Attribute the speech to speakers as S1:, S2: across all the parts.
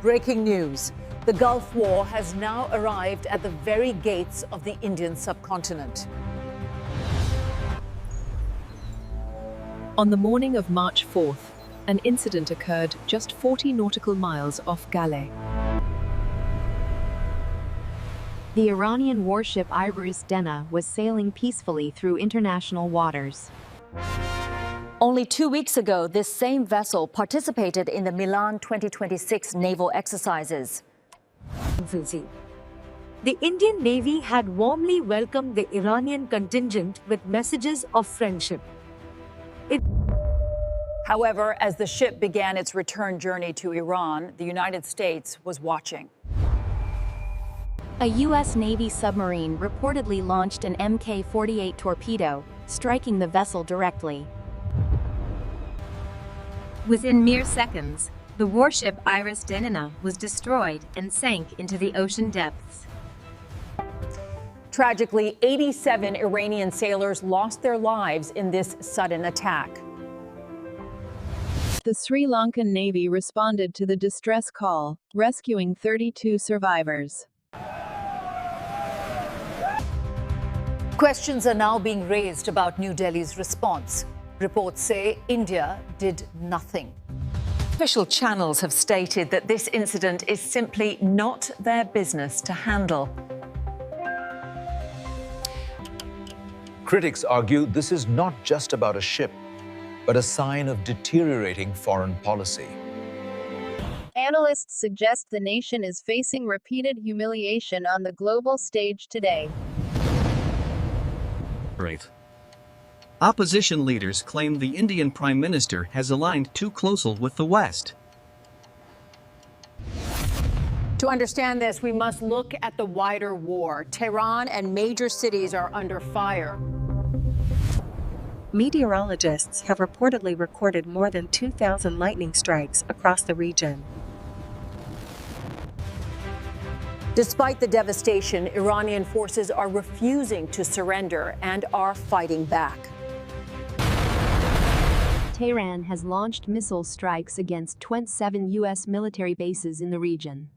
S1: Breaking news. The Gulf War has now arrived at the very gates of the Indian subcontinent.
S2: On the morning of March 4th, an incident occurred just 40 nautical miles off Galeh.
S3: The Iranian warship Iris Dena was sailing peacefully through international waters.
S4: Only 2 weeks ago, this same vessel participated in the Milan 2026 naval exercises.
S5: The Indian Navy had warmly welcomed the Iranian contingent with messages of friendship.
S1: However, as the ship began its return journey to Iran, the United States was watching.
S3: A U.S. Navy submarine reportedly launched an Mk-48 torpedo, striking the vessel directly.
S6: Within mere seconds, the warship Iris Dena was destroyed and sank into the ocean depths.
S1: Tragically, 87 Iranian sailors lost their lives in this sudden attack.
S2: The Sri Lankan Navy responded to the distress call, rescuing 32 survivors.
S1: Questions are now being raised about New Delhi's response. Reports say India did nothing. Official channels have stated that this incident is simply not their business to handle.
S7: Critics argue this is not just about a ship, but a sign of deteriorating foreign policy.
S8: Analysts suggest the nation is facing repeated humiliation on the global stage today.
S9: Opposition leaders claim the Indian Prime Minister has aligned too closely with the West.
S1: To understand this, we must look at the wider war. Tehran and major cities are under fire.
S10: Meteorologists have reportedly recorded more than 2,000 lightning strikes across the region.
S1: Despite the devastation, Iranian forces are refusing to surrender and are fighting back.
S3: Tehran has launched missile strikes against 27 U.S. military bases in the region.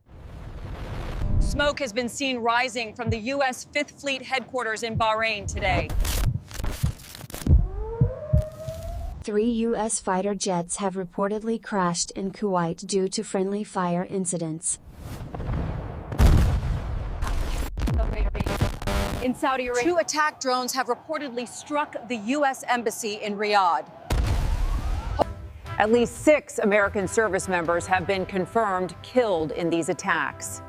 S1: Smoke has been seen rising from the U.S. Fifth Fleet headquarters in Bahrain today.
S3: 3 U.S. fighter jets have reportedly crashed in Kuwait due to friendly fire incidents.
S1: In Saudi Arabia, 2 attack drones have reportedly struck the U.S. Embassy in Riyadh. At least 6 American service members have been confirmed killed in these attacks.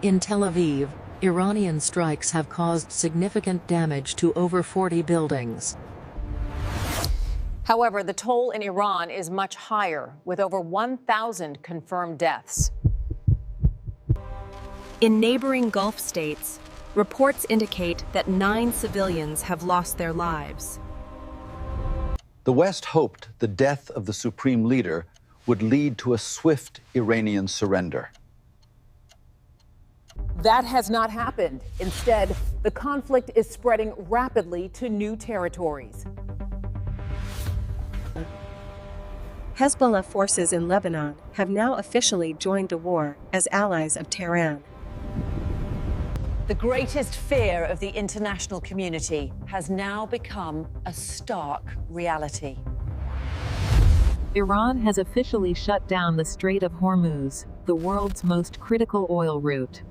S11: In Tel Aviv, Iranian strikes have caused significant damage to over 40 buildings.
S1: However, the toll in Iran is much higher, with over 1,000 confirmed deaths.
S2: In neighboring Gulf states, reports indicate that 9 civilians have lost their lives.
S12: The West hoped the death of the supreme leader would lead to a swift Iranian surrender.
S1: That has not happened. Instead, the conflict is spreading rapidly to new territories.
S10: Hezbollah forces in Lebanon have now officially joined the war as allies of Tehran.
S1: The greatest fear of the international community has now become a stark reality.
S2: Iran has officially shut down the Strait of Hormuz, the world's most critical oil route.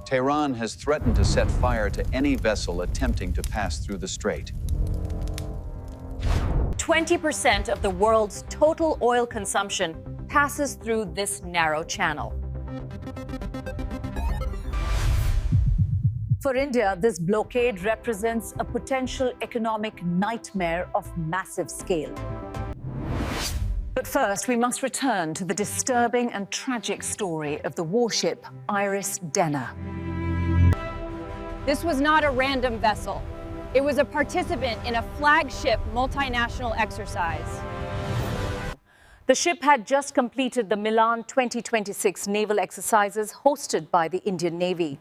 S12: Tehran has threatened to set fire to any vessel attempting to pass through the strait.
S1: 20% of the world's total oil consumption passes through this narrow channel. For India, this blockade represents a potential economic nightmare of massive scale. But first, we must return to the disturbing and tragic story of the warship Iris Dena.
S13: This was not a random vessel. It was a participant in a flagship multinational exercise.
S1: The ship had just completed the Milan 2026 naval exercises hosted by the Indian Navy.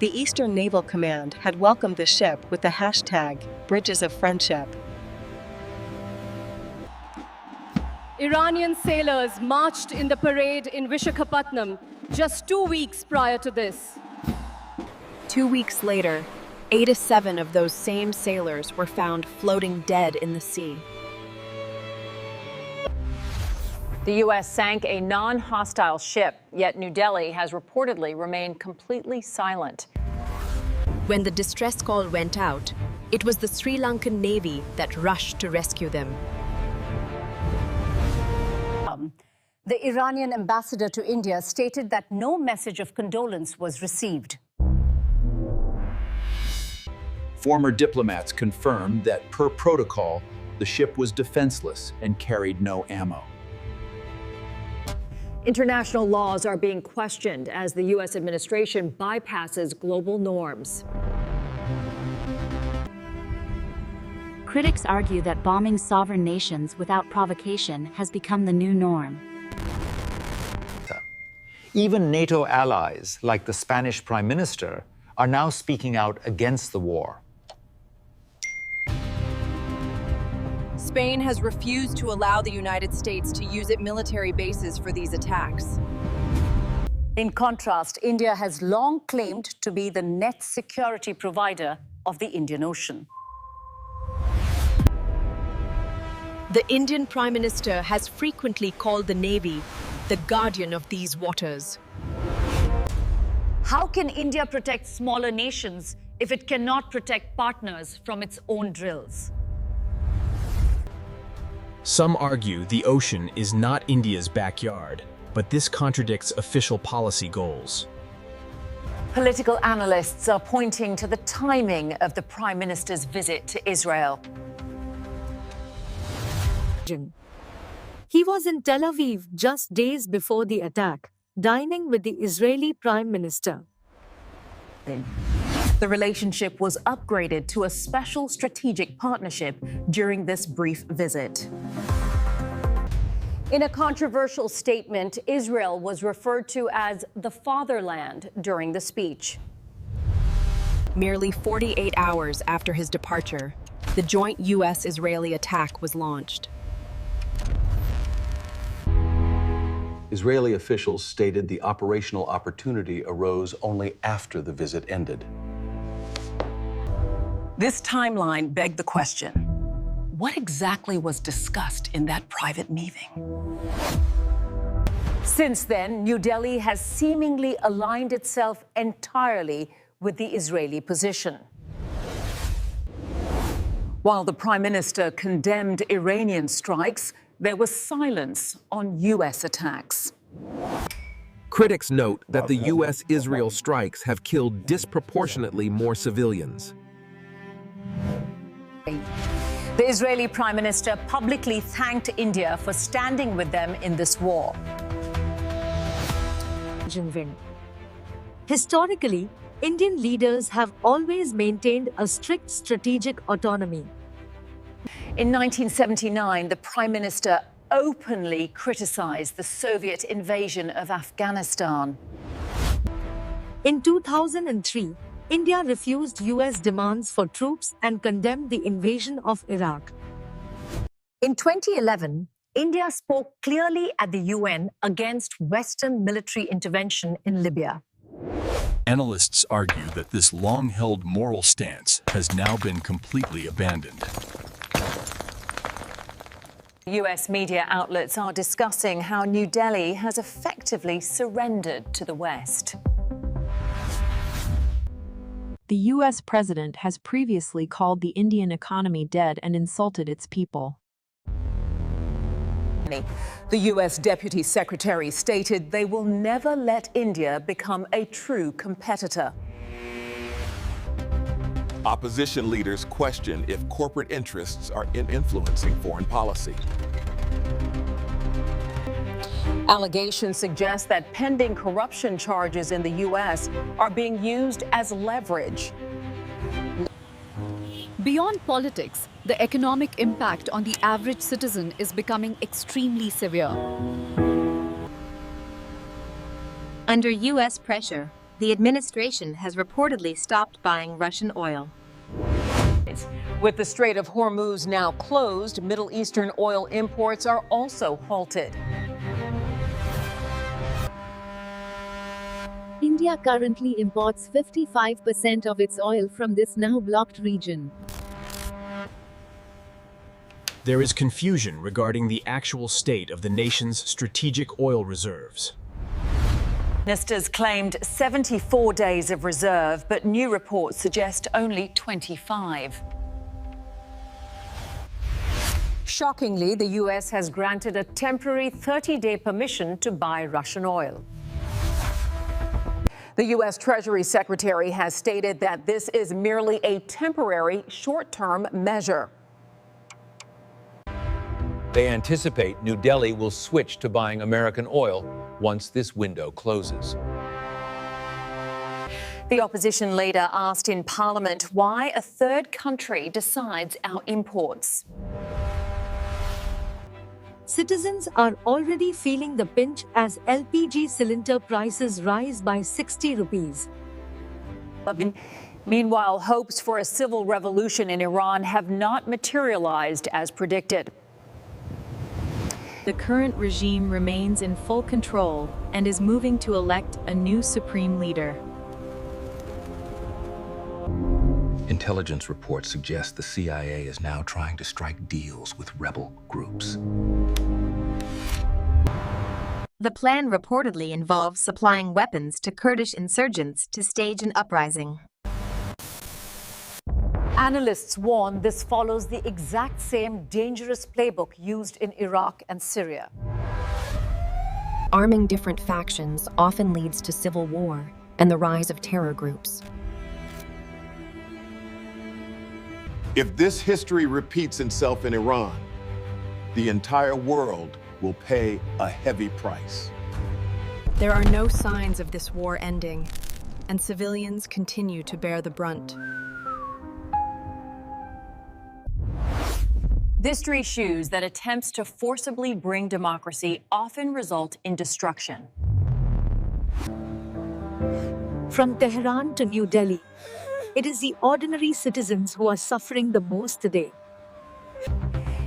S10: The Eastern Naval Command had welcomed the ship with the hashtag Bridges of Friendship.
S13: Iranian sailors marched in the parade in Vishakhapatnam just 2 weeks prior to this.
S2: 2 weeks later, 87 of those same sailors were found floating dead in the sea.
S1: The U.S. sank a non-hostile ship, yet New Delhi has reportedly remained completely silent.
S2: When the distress call went out, it was the Sri Lankan Navy that rushed to rescue them.
S1: The Iranian ambassador to India stated that no message of condolence was received.
S7: Former diplomats confirmed that, per protocol, the ship was defenseless and carried no ammo.
S1: International laws are being questioned as the U.S. administration bypasses global norms.
S3: Critics argue that bombing sovereign nations without provocation has become the new norm.
S14: Even NATO allies, like the Spanish Prime Minister, are now speaking out against the war.
S2: Spain has refused to allow the United States to use its military bases for these attacks.
S1: In contrast, India has long claimed to be the net security provider of the Indian Ocean.
S2: The Indian Prime Minister has frequently called the Navy the guardian of these waters.
S1: How can India protect smaller nations if it cannot protect partners from its own drills?
S15: Some argue the ocean is not India's backyard, but this contradicts official policy goals.
S1: Political analysts are pointing to the timing of the Prime Minister's visit to Israel.
S5: He was in Tel Aviv just days before the attack, dining with the Israeli Prime Minister.
S1: The relationship was upgraded to a special strategic partnership during this brief visit. In a controversial statement, Israel was referred to as the fatherland during the speech.
S2: Merely 48 hours after his departure, the joint U.S.-Israeli attack was launched.
S12: Israeli officials stated the operational opportunity arose only after the visit ended.
S16: This timeline begged the question, what exactly was discussed in that private meeting?
S1: Since then, New Delhi has seemingly aligned itself entirely with the Israeli position. While the Prime Minister condemned Iranian strikes, there was silence on U.S. attacks.
S17: Critics note that the U.S.-Israel strikes have killed disproportionately more civilians.
S1: The Israeli Prime Minister publicly thanked India for standing with them in this war.
S5: Historically, Indian leaders have always maintained a strict strategic autonomy.
S1: In 1979, the Prime Minister openly criticized the Soviet invasion of Afghanistan.
S5: In 2003, India refused U.S. demands for troops and condemned the invasion of Iraq. In 2011, India spoke clearly at the UN against Western military intervention in Libya.
S18: Analysts argue that this long-held moral stance has now been completely abandoned.
S1: U.S. media outlets are discussing how New Delhi has effectively surrendered to the West.
S2: The U.S. president has previously called the Indian economy dead and insulted its people.
S16: The U.S. Deputy Secretary stated they will never let India become a true competitor.
S19: Opposition leaders question if corporate interests are influencing foreign policy.
S1: Allegations suggest that pending corruption charges in the U.S. are being used as leverage.
S20: Beyond politics, the economic impact on the average citizen is becoming extremely severe.
S6: Under U.S. pressure, the administration has reportedly stopped buying Russian oil.
S16: With the Strait of Hormuz now closed, Middle Eastern oil imports are also halted.
S2: India currently imports 55% of its oil from this now blocked region.
S15: There is confusion regarding the actual state of the nation's strategic oil reserves.
S1: Ministers claimed 74 days of reserve, but new reports suggest only 25.
S16: Shockingly, the U.S. has granted a temporary 30-day permission to buy Russian oil. The U.S. Treasury Secretary has stated that this is merely a temporary, short-term measure.
S14: They anticipate New Delhi will switch to buying American oil once this window closes.
S1: The opposition leader asked in Parliament why a third country decides our imports.
S5: Citizens are already feeling the pinch as LPG cylinder prices rise by 60 rupees.
S1: Meanwhile, hopes for a civil revolution in Iran have not materialized as predicted.
S3: The current regime remains in full control and is moving to elect a new supreme leader.
S21: Intelligence reports suggest the CIA is now trying to strike deals with rebel groups.
S6: The plan reportedly involves supplying weapons to Kurdish insurgents to stage an uprising.
S1: Analysts warn this follows the exact same dangerous playbook used in Iraq and Syria.
S22: Arming different factions often leads to civil war and the rise of terror groups.
S19: If this history repeats itself in Iran, the entire world will pay a heavy price.
S22: There are no signs of this war ending, and civilians continue to bear the brunt.
S1: History shows that attempts to forcibly bring democracy often result in destruction.
S5: From Tehran to New Delhi, it is the ordinary citizens who are suffering the most today.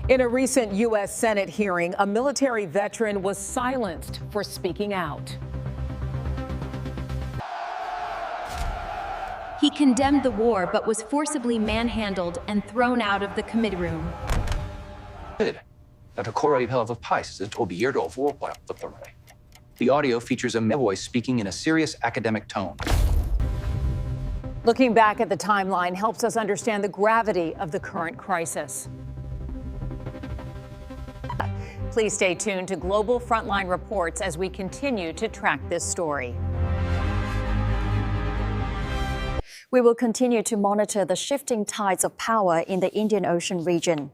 S16: In a recent U.S. Senate hearing, a military veteran was silenced for speaking out.
S3: He condemned the war but was forcibly manhandled and thrown out of the committee room.
S7: The audio features a voice speaking in a serious academic tone.
S16: Looking back at the timeline helps us understand the gravity of the current crisis.
S1: Please stay tuned to Global Frontline Reports as we continue to track this story. We will continue to monitor the shifting tides of power in the Indian Ocean region.